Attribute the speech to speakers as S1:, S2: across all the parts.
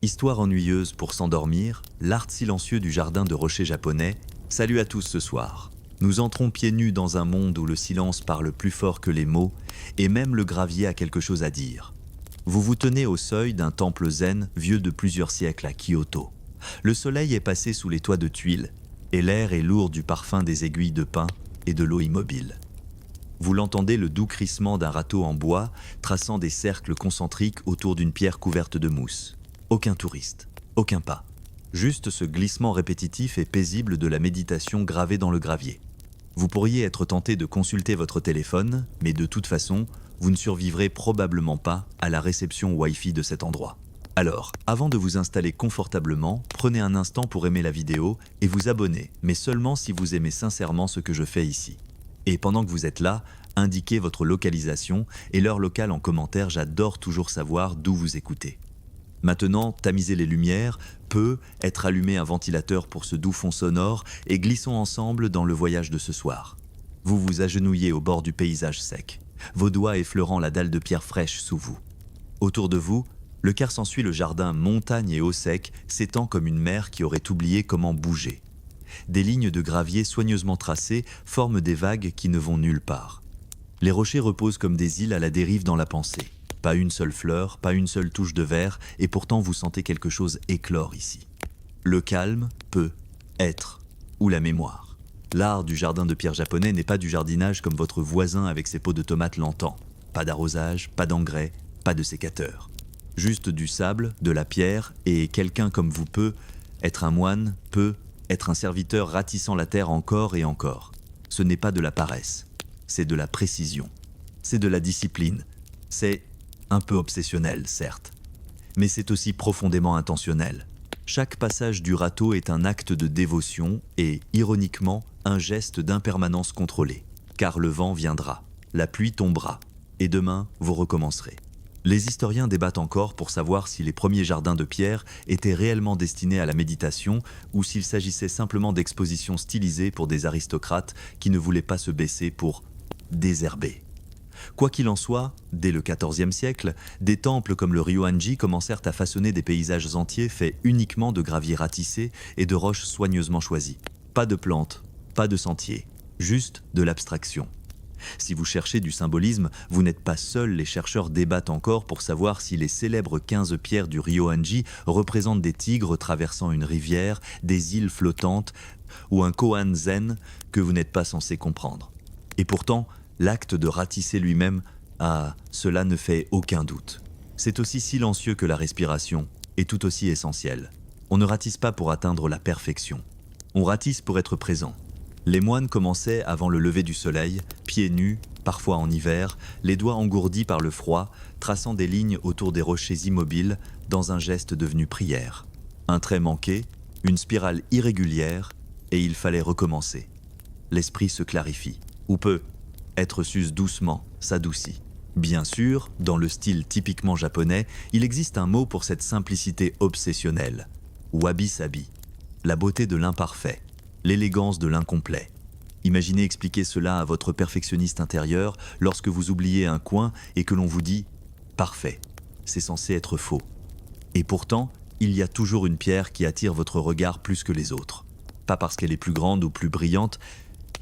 S1: Histoire ennuyeuse pour s'endormir, l'art silencieux du jardin de rochers japonais. Salut à tous ce soir. Nous entrons pieds nus dans un monde où le silence parle plus fort que les mots, et même le gravier a quelque chose à dire. Vous vous tenez au seuil d'un temple zen vieux de plusieurs siècles à Kyoto. Le soleil est passé sous les toits de tuiles, et l'air est lourd du parfum des aiguilles de pin et de l'eau immobile. Vous l'entendez, le doux crissement d'un râteau en bois, traçant des cercles concentriques autour d'une pierre couverte de mousse. Aucun touriste, aucun pas. Juste ce glissement répétitif et paisible de la méditation gravée dans le gravier. Vous pourriez être tenté de consulter votre téléphone, mais de toute façon, vous ne survivrez probablement pas à la réception Wi-Fi de cet endroit. Alors, avant de vous installer confortablement, prenez un instant pour aimer la vidéo et vous abonner, mais seulement si vous aimez sincèrement ce que je fais ici. Et pendant que vous êtes là, indiquez votre localisation et l'heure locale en commentaire, j'adore toujours savoir d'où vous écoutez. Maintenant, tamisez les lumières, peut être allumé un ventilateur pour ce doux fond sonore et glissons ensemble dans le voyage de ce soir. Vous vous agenouillez au bord du paysage sec, vos doigts effleurant la dalle de pierre fraîche sous vous. Autour de vous, le quart s'ensuit, le jardin montagne et eau sec s'étend comme une mer qui aurait oublié comment bouger. Des lignes de gravier soigneusement tracées forment des vagues qui ne vont nulle part. Les rochers reposent comme des îles à la dérive dans la pensée. Pas une seule fleur, pas une seule touche de verre, et pourtant vous sentez quelque chose éclore ici. Le calme peut être, ou la mémoire. L'art du jardin de pierre japonais n'est pas du jardinage comme votre voisin avec ses pots de tomates l'entend. Pas d'arrosage, pas d'engrais, pas de sécateur. Juste du sable, de la pierre, et quelqu'un comme vous peut être un moine, peut être un serviteur ratissant la terre encore et encore. Ce n'est pas de la paresse, c'est de la précision. C'est de la discipline. C'est un peu obsessionnel, certes, mais c'est aussi profondément intentionnel. Chaque passage du râteau est un acte de dévotion et, ironiquement, un geste d'impermanence contrôlée. Car le vent viendra, la pluie tombera, et demain, vous recommencerez. Les historiens débattent encore pour savoir si les premiers jardins de pierre étaient réellement destinés à la méditation ou s'il s'agissait simplement d'expositions stylisées pour des aristocrates qui ne voulaient pas se baisser pour désherber. Quoi qu'il en soit, dès le XIVe siècle, des temples comme le Ryoanji commencèrent à façonner des paysages entiers faits uniquement de gravier ratissé et de roches soigneusement choisies. Pas de plantes, pas de sentiers, juste de l'abstraction. Si vous cherchez du symbolisme, vous n'êtes pas seul, les chercheurs débattent encore pour savoir si les célèbres 15 pierres du Ryoanji représentent des tigres traversant une rivière, des îles flottantes ou un koan zen que vous n'êtes pas censé comprendre. Et pourtant, l'acte de ratisser lui-même, cela ne fait aucun doute. C'est aussi silencieux que la respiration, et tout aussi essentiel. On ne ratisse pas pour atteindre la perfection. On ratisse pour être présent. Les moines commençaient avant le lever du soleil, pieds nus, parfois en hiver, les doigts engourdis par le froid, traçant des lignes autour des rochers immobiles dans un geste devenu prière. Un trait manqué, une spirale irrégulière, et il fallait recommencer. L'esprit se clarifie, ou peut. Être s'use doucement, s'adoucit. Bien sûr, dans le style typiquement japonais, il existe un mot pour cette simplicité obsessionnelle. Wabi-sabi. La beauté de l'imparfait, l'élégance de l'incomplet. Imaginez expliquer cela à votre perfectionniste intérieur lorsque vous oubliez un coin et que l'on vous dit « parfait ». C'est censé être faux. Et pourtant, il y a toujours une pierre qui attire votre regard plus que les autres. Pas parce qu'elle est plus grande ou plus brillante,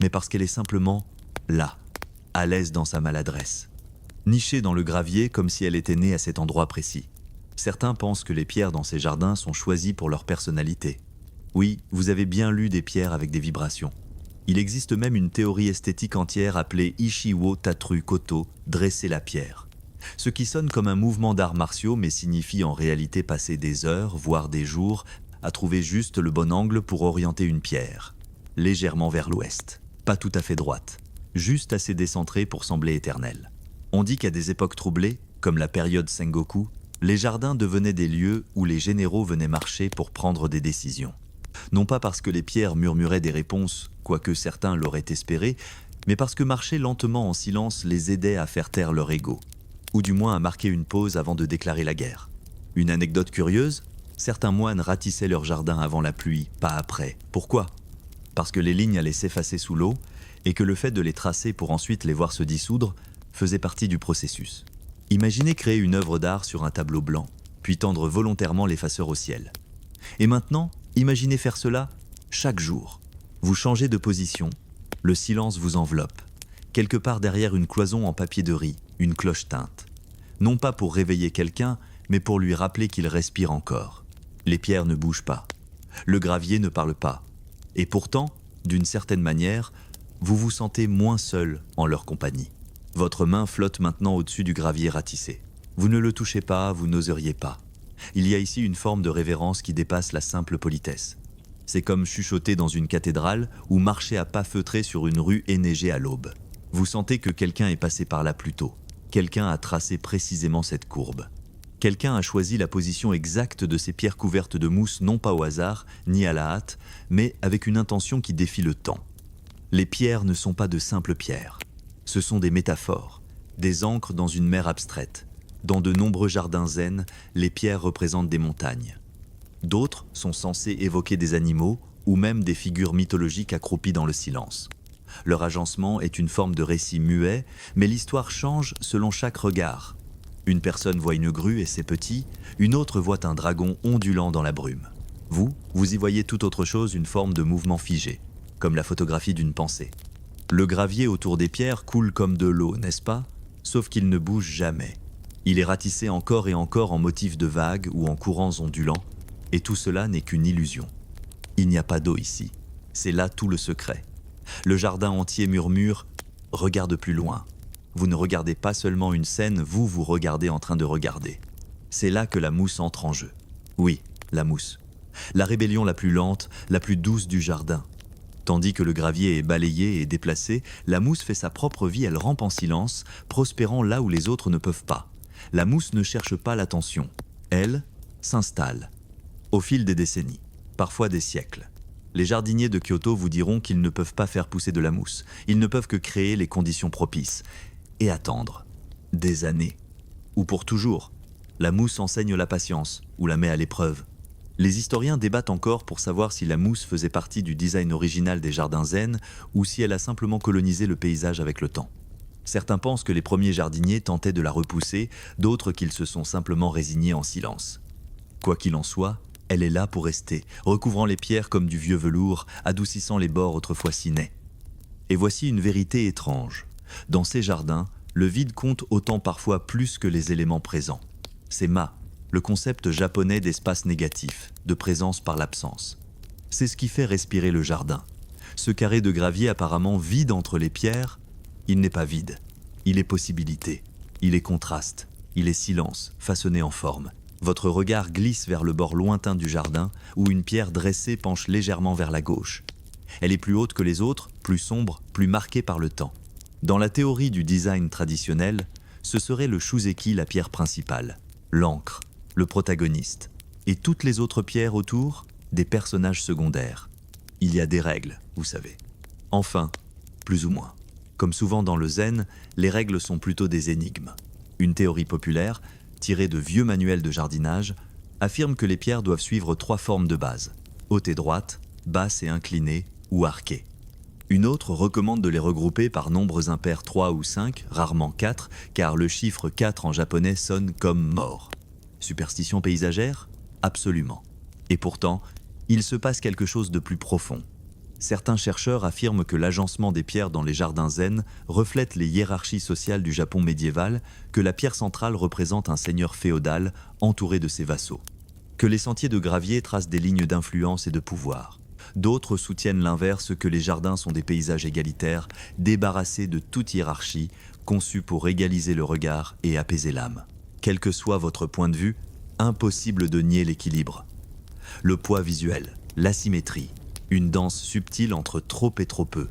S1: mais parce qu'elle est simplement là. À l'aise dans sa maladresse. Nichée dans le gravier comme si elle était née à cet endroit précis. Certains pensent que les pierres dans ces jardins sont choisies pour leur personnalité. Oui, vous avez bien lu des pierres avec des vibrations. Il existe même une théorie esthétique entière appelée Ishiwo Tatru Koto, dresser la pierre. Ce qui sonne comme un mouvement d'arts martiaux mais signifie en réalité passer des heures, voire des jours, à trouver juste le bon angle pour orienter une pierre. Légèrement vers l'ouest, pas tout à fait droite. Juste assez décentré pour sembler éternel. On dit qu'à des époques troublées, comme la période Sengoku, les jardins devenaient des lieux où les généraux venaient marcher pour prendre des décisions. Non pas parce que les pierres murmuraient des réponses, quoique certains l'auraient espéré, mais parce que marcher lentement en silence les aidait à faire taire leur ego, ou du moins à marquer une pause avant de déclarer la guerre. Une anecdote curieuse, certains moines ratissaient leur jardin avant la pluie, pas après. Pourquoi ? Parce que les lignes allaient s'effacer sous l'eau, et que le fait de les tracer pour ensuite les voir se dissoudre faisait partie du processus. Imaginez créer une œuvre d'art sur un tableau blanc, puis tendre volontairement l'effaceur au ciel. Et maintenant, imaginez faire cela chaque jour. Vous changez de position, le silence vous enveloppe, quelque part derrière une cloison en papier de riz, une cloche teinte. Non pas pour réveiller quelqu'un, mais pour lui rappeler qu'il respire encore. Les pierres ne bougent pas, le gravier ne parle pas. Et pourtant, d'une certaine manière, vous vous sentez moins seul en leur compagnie. Votre main flotte maintenant au-dessus du gravier ratissé. Vous ne le touchez pas, vous n'oseriez pas. Il y a ici une forme de révérence qui dépasse la simple politesse. C'est comme chuchoter dans une cathédrale ou marcher à pas feutrés sur une rue enneigée à l'aube. Vous sentez que quelqu'un est passé par là plus tôt. Quelqu'un a tracé précisément cette courbe. Quelqu'un a choisi la position exacte de ces pierres couvertes de mousse, non pas au hasard, ni à la hâte, mais avec une intention qui défie le temps. Les pierres ne sont pas de simples pierres. Ce sont des métaphores, des ancres dans une mer abstraite. Dans de nombreux jardins zen, les pierres représentent des montagnes. D'autres sont censés évoquer des animaux ou même des figures mythologiques accroupies dans le silence. Leur agencement est une forme de récit muet, mais l'histoire change selon chaque regard. Une personne voit une grue et c'est petit, une autre voit un dragon ondulant dans la brume. Vous y voyez tout autre chose, une forme de mouvement figé, comme la photographie d'une pensée. Le gravier autour des pierres coule comme de l'eau, n'est-ce pas? Sauf qu'il ne bouge jamais. Il est ratissé encore et encore en motifs de vagues ou en courants ondulants, et tout cela n'est qu'une illusion. Il n'y a pas d'eau ici. C'est là tout le secret. Le jardin entier murmure « Regarde plus loin ». Vous ne regardez pas seulement une scène, vous regardez en train de regarder. C'est là que la mousse entre en jeu. Oui, la mousse. La rébellion la plus lente, la plus douce du jardin. Tandis que le gravier est balayé et déplacé, la mousse fait sa propre vie, elle rampe en silence, prospérant là où les autres ne peuvent pas. La mousse ne cherche pas l'attention. Elle s'installe. Au fil des décennies, parfois des siècles. Les jardiniers de Kyoto vous diront qu'ils ne peuvent pas faire pousser de la mousse. Ils ne peuvent que créer les conditions propices. Et attendre. Des années. Ou pour toujours. La mousse enseigne la patience, ou la met à l'épreuve. Les historiens débattent encore pour savoir si la mousse faisait partie du design original des jardins zen ou si elle a simplement colonisé le paysage avec le temps. Certains pensent que les premiers jardiniers tentaient de la repousser, d'autres qu'ils se sont simplement résignés en silence. Quoi qu'il en soit, elle est là pour rester, recouvrant les pierres comme du vieux velours, adoucissant les bords autrefois si nets. Et voici une vérité étrange. Dans ces jardins, le vide compte autant parfois plus que les éléments présents. C'est le concept japonais d'espace négatif, de présence par l'absence. C'est ce qui fait respirer le jardin. Ce carré de gravier apparemment vide entre les pierres, il n'est pas vide. Il est possibilité, il est contraste, il est silence, façonné en forme. Votre regard glisse vers le bord lointain du jardin, où une pierre dressée penche légèrement vers la gauche. Elle est plus haute que les autres, plus sombre, plus marquée par le temps. Dans la théorie du design traditionnel, ce serait le shūzeki la pierre principale, l'encre, le protagoniste, et toutes les autres pierres autour, des personnages secondaires. Il y a des règles, vous savez. Enfin, plus ou moins. Comme souvent dans le zen, les règles sont plutôt des énigmes. Une théorie populaire, tirée de vieux manuels de jardinage, affirme que les pierres doivent suivre 3 formes de base, haute et droite, basse et inclinée, ou arquée. Une autre recommande de les regrouper par nombres impairs 3 ou 5, rarement 4, car le chiffre 4 en japonais sonne comme mort. Superstition paysagère? Absolument. Et pourtant, il se passe quelque chose de plus profond. Certains chercheurs affirment que l'agencement des pierres dans les jardins zen reflète les hiérarchies sociales du Japon médiéval, que la pierre centrale représente un seigneur féodal entouré de ses vassaux, que les sentiers de gravier tracent des lignes d'influence et de pouvoir. D'autres soutiennent l'inverse, que les jardins sont des paysages égalitaires, débarrassés de toute hiérarchie, conçus pour égaliser le regard et apaiser l'âme. Quel que soit votre point de vue, impossible de nier l'équilibre. Le poids visuel, l'asymétrie, une danse subtile entre trop et trop peu.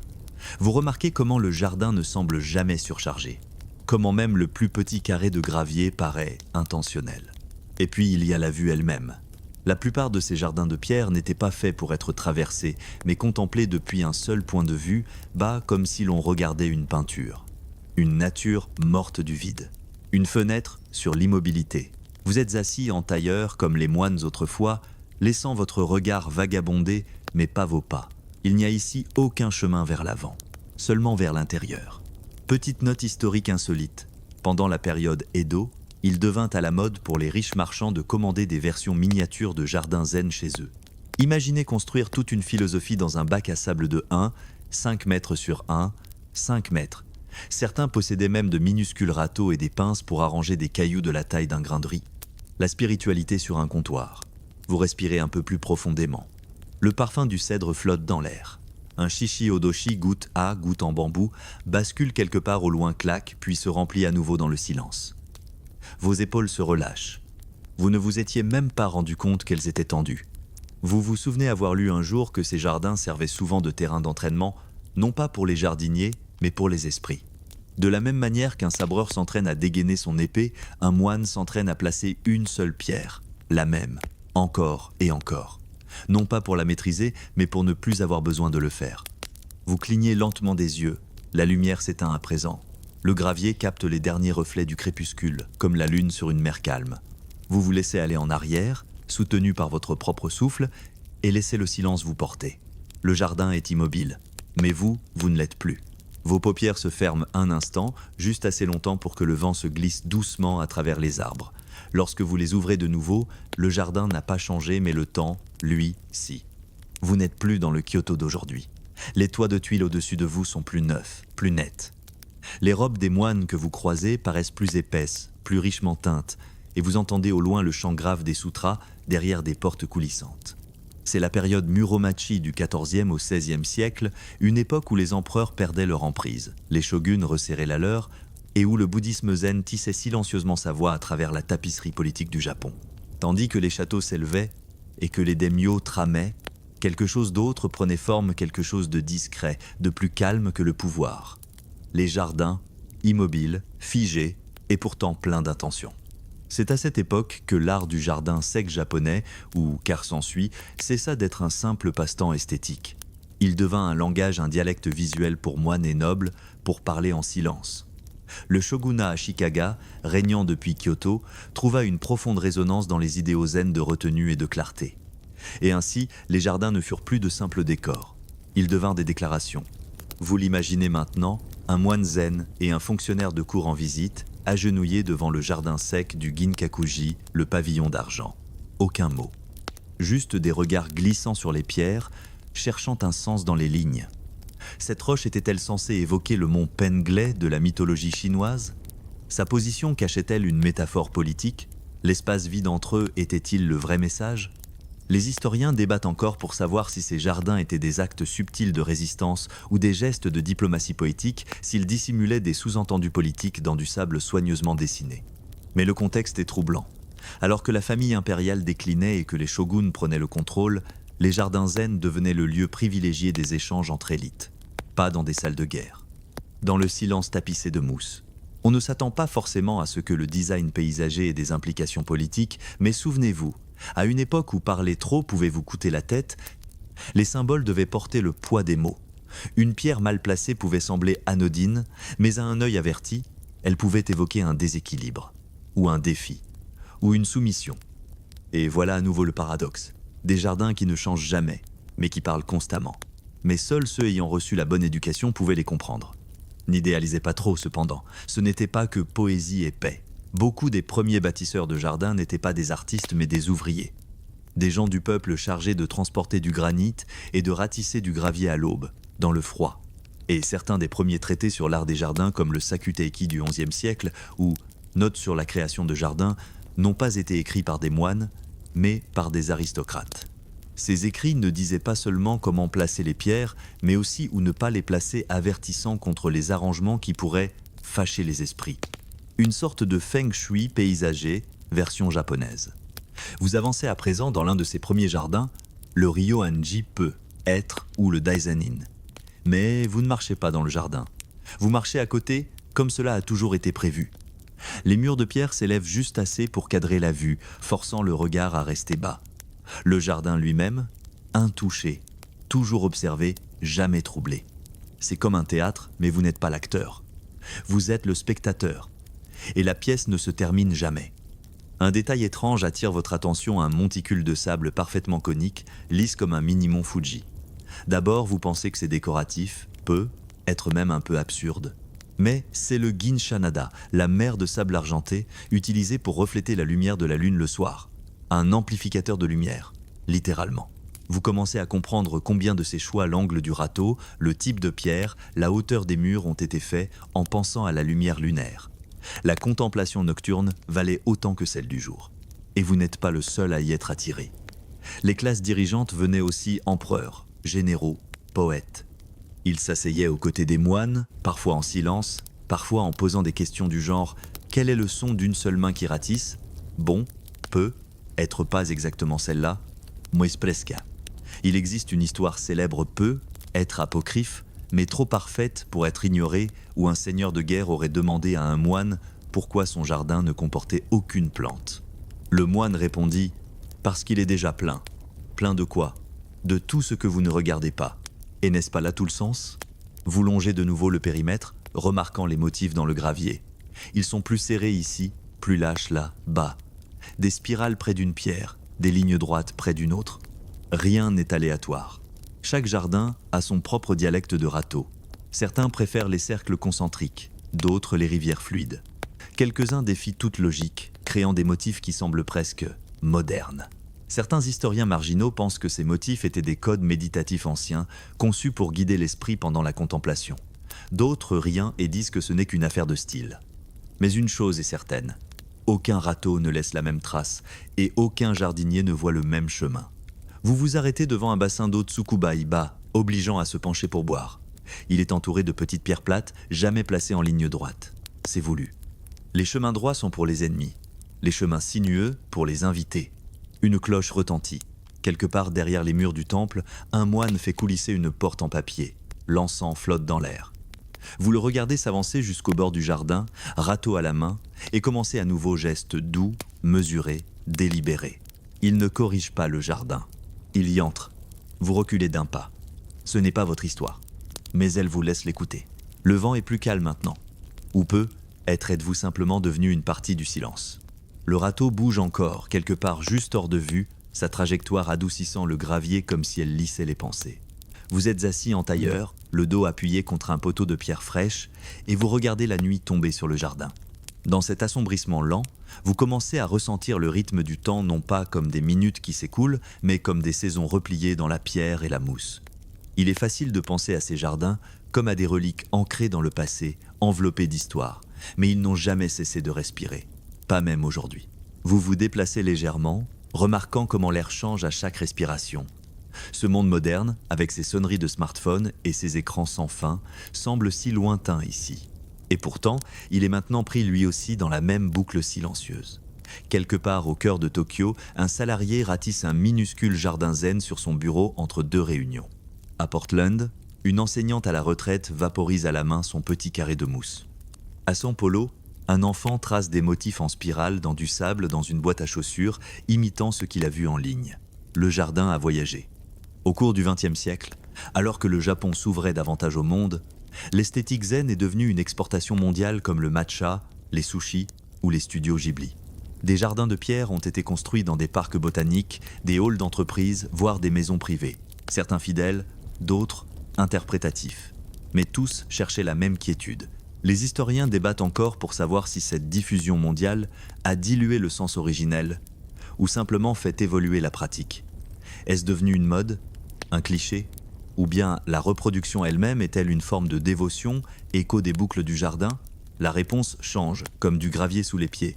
S1: Vous remarquez comment le jardin ne semble jamais surchargé, comment même le plus petit carré de gravier paraît intentionnel. Et puis il y a la vue elle-même. La plupart de ces jardins de pierre n'étaient pas faits pour être traversés, mais contemplés depuis un seul point de vue, bas comme si l'on regardait une peinture. Une nature morte du vide. Une fenêtre sur l'immobilité. Vous êtes assis en tailleur comme les moines autrefois, laissant votre regard vagabonder, mais pas vos pas. Il n'y a ici aucun chemin vers l'avant, seulement vers l'intérieur. Petite note historique insolite. Pendant la période Edo, Il devint à la mode pour les riches marchands de commander des versions miniatures de jardins zen chez eux. Imaginez construire toute une philosophie dans un bac à sable de 5 mètres sur 5 mètres. Certains possédaient même de minuscules râteaux et des pinces pour arranger des cailloux de la taille d'un grain de riz. La spiritualité sur un comptoir. Vous respirez un peu plus profondément. Le parfum du cèdre flotte dans l'air. Un shishi odoshi goutte en bambou, bascule quelque part au loin claque, puis se remplit à nouveau dans le silence. Vos épaules se relâchent. Vous ne vous étiez même pas rendu compte qu'elles étaient tendues. Vous vous souvenez avoir lu un jour que ces jardins servaient souvent de terrain d'entraînement, non pas pour les jardiniers, mais pour les esprits. De la même manière qu'un sabreur s'entraîne à dégainer son épée, un moine s'entraîne à placer une seule pierre, la même, encore et encore. Non pas pour la maîtriser, mais pour ne plus avoir besoin de le faire. Vous clignez lentement des yeux, la lumière s'éteint à présent. Le gravier capte les derniers reflets du crépuscule, comme la lune sur une mer calme. Vous vous laissez aller en arrière, soutenu par votre propre souffle, et laissez le silence vous porter. Le jardin est immobile, mais vous ne l'êtes plus. Vos paupières se ferment un instant, juste assez longtemps pour que le vent se glisse doucement à travers les arbres. Lorsque vous les ouvrez de nouveau, le jardin n'a pas changé, mais le temps, lui, si. Vous n'êtes plus dans le Kyoto d'aujourd'hui. Les toits de tuiles au-dessus de vous sont plus neufs, plus nets. Les robes des moines que vous croisez paraissent plus épaisses, plus richement teintes, et vous entendez au loin le chant grave des sutras derrière des portes coulissantes. C'est la période Muromachi du XIVe au XVIe siècle, une époque où les empereurs perdaient leur emprise, les shoguns resserraient la leur, et où le bouddhisme zen tissait silencieusement sa voix à travers la tapisserie politique du Japon. Tandis que les châteaux s'élevaient et que les daimyos tramaient, quelque chose d'autre prenait forme, quelque chose de discret, de plus calme que le pouvoir. Les jardins, immobiles, figés et pourtant pleins d'intention. C'est à cette époque que l'art du jardin sec japonais, ou car s'ensuit, cessa d'être un simple passe-temps esthétique. Il devint un langage, un dialecte visuel pour moines et nobles, pour parler en silence. Le shogunat Ashikaga, régnant depuis Kyoto, trouva une profonde résonance dans les idéaux zen de retenue et de clarté. Et ainsi, les jardins ne furent plus de simples décors. Ils devinrent des déclarations. Vous l'imaginez maintenant, un moine zen et un fonctionnaire de cour en visite, agenouillés devant le jardin sec du Ginkakuji, le pavillon d'argent. Aucun mot. Juste des regards glissant sur les pierres, cherchant un sens dans les lignes. Cette roche était-elle censée évoquer le mont Penglai de la mythologie chinoise? Sa position cachait-elle une métaphore politique? L'espace vide entre eux était-il le vrai message? Les historiens débattent encore pour savoir si ces jardins étaient des actes subtils de résistance ou des gestes de diplomatie poétique, s'ils dissimulaient des sous-entendus politiques dans du sable soigneusement dessiné. Mais le contexte est troublant. Alors que la famille impériale déclinait et que les shoguns prenaient le contrôle, les jardins zen devenaient le lieu privilégié des échanges entre élites. Pas dans des salles de guerre. Dans le silence tapissé de mousse. On ne s'attend pas forcément à ce que le design paysager ait des implications politiques, mais souvenez-vous, à une époque où parler trop pouvait vous coûter la tête, les symboles devaient porter le poids des mots. Une pierre mal placée pouvait sembler anodine, mais à un œil averti, elle pouvait évoquer un déséquilibre, ou un défi, ou une soumission. Et voilà à nouveau le paradoxe. Des jardins qui ne changent jamais, mais qui parlent constamment. Mais seuls ceux ayant reçu la bonne éducation pouvaient les comprendre. N'idéalisez pas trop cependant, ce n'était pas que poésie et paix. Beaucoup des premiers bâtisseurs de jardins n'étaient pas des artistes mais des ouvriers. Des gens du peuple chargés de transporter du granit et de ratisser du gravier à l'aube, dans le froid. Et certains des premiers traités sur l'art des jardins comme le Sakuteiki du XIe siècle ou Notes sur la création de jardins n'ont pas été écrits par des moines, mais par des aristocrates. Ces écrits ne disaient pas seulement comment placer les pierres, mais aussi où ne pas les placer, avertissant contre les arrangements qui pourraient fâcher les esprits. Une sorte de feng shui paysager, version japonaise. Vous avancez à présent dans l'un de ces premiers jardins, le Ryoanji peut être ou le Daizenin. Mais vous ne marchez pas dans le jardin. Vous marchez à côté comme cela a toujours été prévu. Les murs de pierre s'élèvent juste assez pour cadrer la vue, forçant le regard à rester bas. Le jardin lui-même, intouché, toujours observé, jamais troublé. C'est comme un théâtre, mais vous n'êtes pas l'acteur. Vous êtes le spectateur. Et la pièce ne se termine jamais. Un détail étrange attire votre attention, un monticule de sable parfaitement conique, lisse comme un mini-mont Fuji. D'abord, vous pensez que c'est décoratif, peut être même un peu absurde. Mais c'est le Ginshanada, la mer de sable argenté, utilisée pour refléter la lumière de la lune le soir. Un amplificateur de lumière, littéralement. Vous commencez à comprendre combien de ces choix, l'angle du râteau, le type de pierre, la hauteur des murs ont été faits en pensant à la lumière lunaire. La contemplation nocturne valait autant que celle du jour. Et vous n'êtes pas le seul à y être attiré. Les classes dirigeantes venaient aussi empereurs, généraux, poètes. Ils s'asseyaient aux côtés des moines, parfois en silence, parfois en posant des questions du genre « Quel est le son d'une seule main qui ratisse ? Bon, peu, être pas exactement celle-là, moi presque. » Il existe une histoire célèbre peu, être apocryphe, mais trop parfaite pour être ignorée, où un seigneur de guerre aurait demandé à un moine pourquoi son jardin ne comportait aucune plante. Le moine répondit « Parce qu'il est déjà plein. » Plein de quoi ? De tout ce que vous ne regardez pas. Et n'est-ce pas là tout le sens ? Vous longez de nouveau le périmètre, remarquant les motifs dans le gravier. Ils sont plus serrés ici, plus lâches là, bas. Des spirales près d'une pierre, des lignes droites près d'une autre. Rien n'est aléatoire. Chaque jardin a son propre dialecte de râteau. Certains préfèrent les cercles concentriques, d'autres les rivières fluides. Quelques-uns défient toute logique, créant des motifs qui semblent presque modernes. Certains historiens marginaux pensent que ces motifs étaient des codes méditatifs anciens, conçus pour guider l'esprit pendant la contemplation. D'autres rient et disent que ce n'est qu'une affaire de style. Mais une chose est certaine, aucun râteau ne laisse la même trace et aucun jardinier ne voit le même chemin. Vous vous arrêtez devant un bassin d'eau Tsukubai bas, obligeant à se pencher pour boire. Il est entouré de petites pierres plates, jamais placées en ligne droite. C'est voulu. Les chemins droits sont pour les ennemis, les chemins sinueux pour les invités. Une cloche retentit. Quelque part derrière les murs du temple, un moine fait coulisser une porte en papier. L'encens flotte dans l'air. Vous le regardez s'avancer jusqu'au bord du jardin, râteau à la main, et commencer à nouveau geste doux, mesuré, délibéré. Il ne corrige pas le jardin. Il y entre. Vous reculez d'un pas. Ce n'est pas votre histoire. Mais elle vous laisse l'écouter. Le vent est plus calme maintenant. Ou peut-être êtes-vous simplement devenu une partie du silence. Le râteau bouge encore, quelque part juste hors de vue, sa trajectoire adoucissant le gravier comme si elle lissait les pensées. Vous êtes assis en tailleur, le dos appuyé contre un poteau de pierre fraîche, et vous regardez la nuit tomber sur le jardin. Dans cet assombrissement lent, vous commencez à ressentir le rythme du temps non pas comme des minutes qui s'écoulent, mais comme des saisons repliées dans la pierre et la mousse. Il est facile de penser à ces jardins comme à des reliques ancrées dans le passé, enveloppées d'histoire, mais ils n'ont jamais cessé de respirer, pas même aujourd'hui. Vous vous déplacez légèrement, remarquant comment l'air change à chaque respiration. Ce monde moderne, avec ses sonneries de smartphone et ses écrans sans fin, semble si lointain ici. Et pourtant, il est maintenant pris lui aussi dans la même boucle silencieuse. Quelque part au cœur de Tokyo, un salarié ratisse un minuscule jardin zen sur son bureau entre deux réunions. À Portland, une enseignante à la retraite vaporise à la main son petit carré de mousse. À São Paulo, un enfant trace des motifs en spirale dans du sable dans une boîte à chaussures, imitant ce qu'il a vu en ligne. Le jardin a voyagé. Au cours du XXe siècle, alors que le Japon s'ouvrait davantage au monde, l'esthétique zen est devenue une exportation mondiale comme le matcha, les sushis ou les studios Ghibli. Des jardins de pierre ont été construits dans des parcs botaniques, des halls d'entreprise, voire des maisons privées. Certains fidèles, d'autres interprétatifs. Mais tous cherchaient la même quiétude. Les historiens débattent encore pour savoir si cette diffusion mondiale a dilué le sens originel ou simplement fait évoluer la pratique. Est-ce devenu une mode, un cliché ? Ou bien la reproduction elle-même est-elle une forme de dévotion, écho des boucles du jardin ? La réponse change, comme du gravier sous les pieds.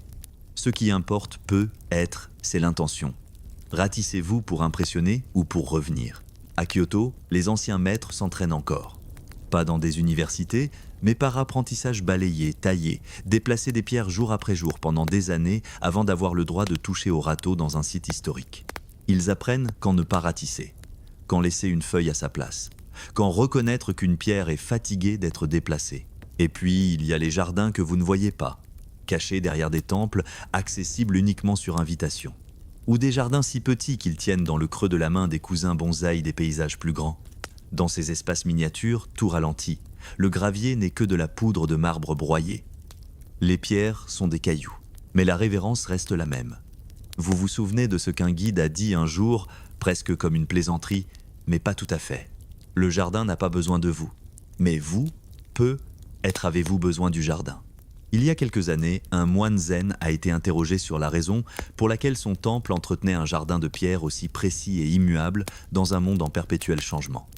S1: Ce qui importe peut être, c'est l'intention. Ratissez-vous pour impressionner ou pour revenir ? À Kyoto, les anciens maîtres s'entraînent encore. Pas dans des universités, mais par apprentissage balayé, taillé, déplacer des pierres jour après jour pendant des années avant d'avoir le droit de toucher au râteau dans un site historique. Ils apprennent quand ne pas ratisser, quand laisser une feuille à sa place, quand reconnaître qu'une pierre est fatiguée d'être déplacée. Et puis, il y a les jardins que vous ne voyez pas, cachés derrière des temples, accessibles uniquement sur invitation. Ou des jardins si petits qu'ils tiennent dans le creux de la main des cousins bonsaïs des paysages plus grands. Dans ces espaces miniatures, tout ralentit. Le gravier n'est que de la poudre de marbre broyé. Les pierres sont des cailloux, mais la révérence reste la même. Vous vous souvenez de ce qu'un guide a dit un jour, presque comme une plaisanterie, mais pas tout à fait. Le jardin n'a pas besoin de vous, mais vous, Être avez-vous besoin du jardin? Il y a quelques années, un moine zen a été interrogé sur la raison pour laquelle son temple entretenait un jardin de pierre aussi précis et immuable dans un monde en perpétuel changement.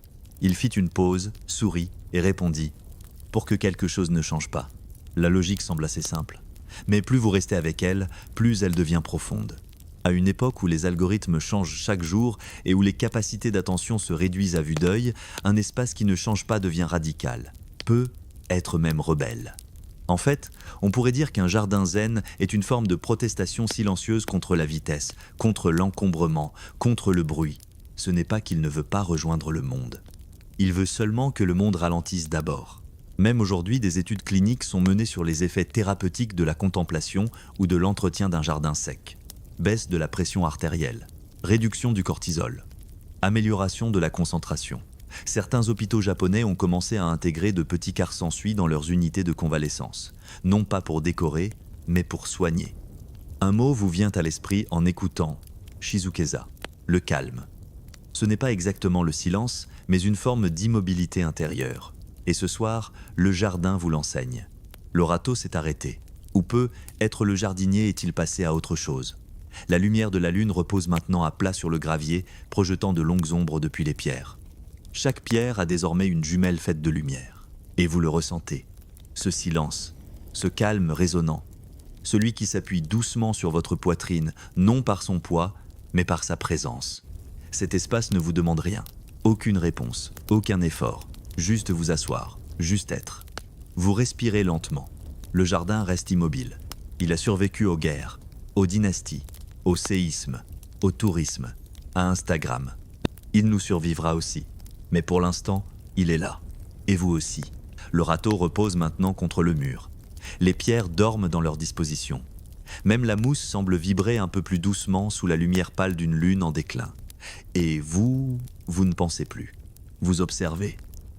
S1: Il fit une pause, sourit et répondit « Pour que quelque chose ne change pas ». La logique semble assez simple. Mais plus vous restez avec elle, plus elle devient profonde. À une époque où les algorithmes changent chaque jour et où les capacités d'attention se réduisent à vue d'œil, un espace qui ne change pas devient radical, peut être même rebelle. En fait, on pourrait dire qu'un jardin zen est une forme de protestation silencieuse contre la vitesse, contre l'encombrement, contre le bruit. Ce n'est pas qu'il ne veut pas rejoindre le monde. Il veut seulement que le monde ralentisse d'abord. Même aujourd'hui, des études cliniques sont menées sur les effets thérapeutiques de la contemplation ou de l'entretien d'un jardin sec. Baisse de la pression artérielle, réduction du cortisol, amélioration de la concentration. Certains hôpitaux japonais ont commencé à intégrer de petits quarts s'ensuit dans leurs unités de convalescence, non pas pour décorer, mais pour soigner. Un mot vous vient à l'esprit en écoutant Shizukeza, le calme. Ce n'est pas exactement le silence, mais une forme d'immobilité intérieure. Et ce soir, le jardin vous l'enseigne. L'orato s'est arrêté. Ou peu, être le jardinier est-il passé à autre chose? La lumière de la lune repose maintenant à plat sur le gravier, projetant de longues ombres depuis les pierres. Chaque pierre a désormais une jumelle faite de lumière. Et vous le ressentez. Ce silence, ce calme résonnant. Celui qui s'appuie doucement sur votre poitrine, non par son poids, mais par sa présence. Cet espace ne vous demande rien. Aucune réponse, aucun effort. Juste vous asseoir, juste être. Vous respirez lentement. Le jardin reste immobile. Il a survécu aux guerres, aux dynasties, au séisme, au tourisme, à Instagram. Il nous survivra aussi. Mais pour l'instant, il est là. Et vous aussi. Le râteau repose maintenant contre le mur. Les pierres dorment dans leur disposition. Même la mousse semble vibrer un peu plus doucement sous la lumière pâle d'une lune en déclin. Et vous ne pensez plus. Vous observez,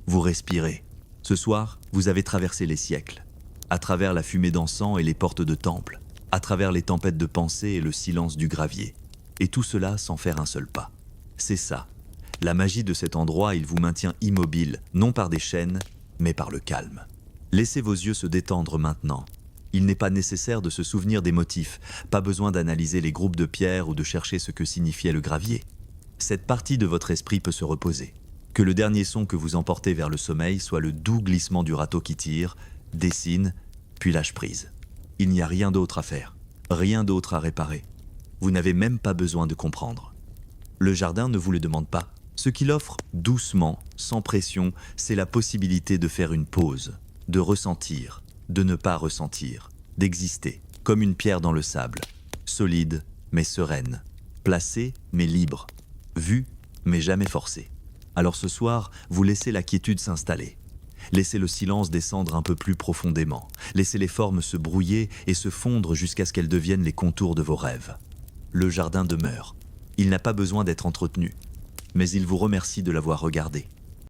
S1: vous respirez. Ce soir, vous avez traversé les siècles. À travers la fumée d'encens et les portes de temple. À travers les tempêtes de pensée et le silence du gravier. Et tout cela sans faire un seul pas. C'est ça. La magie de cet endroit, il vous maintient immobile, non par des chaînes, mais par le calme. Laissez vos yeux se détendre maintenant. Il n'est pas nécessaire de se souvenir des motifs, pas besoin d'analyser les groupes de pierres ou de chercher ce que signifiait le gravier. Cette partie de votre esprit peut se reposer. Que le dernier son que vous emportez vers le sommeil soit le doux glissement du râteau qui tire, dessine, puis lâche prise. Il n'y a rien d'autre à faire, rien d'autre à réparer. Vous n'avez même pas besoin de comprendre. Le jardin ne vous le demande pas. Ce qu'il offre doucement, sans pression, c'est la possibilité de faire une pause, de ressentir, de ne pas ressentir, d'exister, comme une pierre dans le sable, solide mais sereine, placée mais libre, vue mais jamais forcée. Alors ce soir, vous laissez la quiétude s'installer. Laissez le silence descendre un peu plus profondément. Laissez les formes se brouiller et se fondre jusqu'à ce qu'elles deviennent les contours de vos rêves. Le jardin demeure. Il n'a pas besoin d'être entretenu. Mais il vous remercie de l'avoir regardé.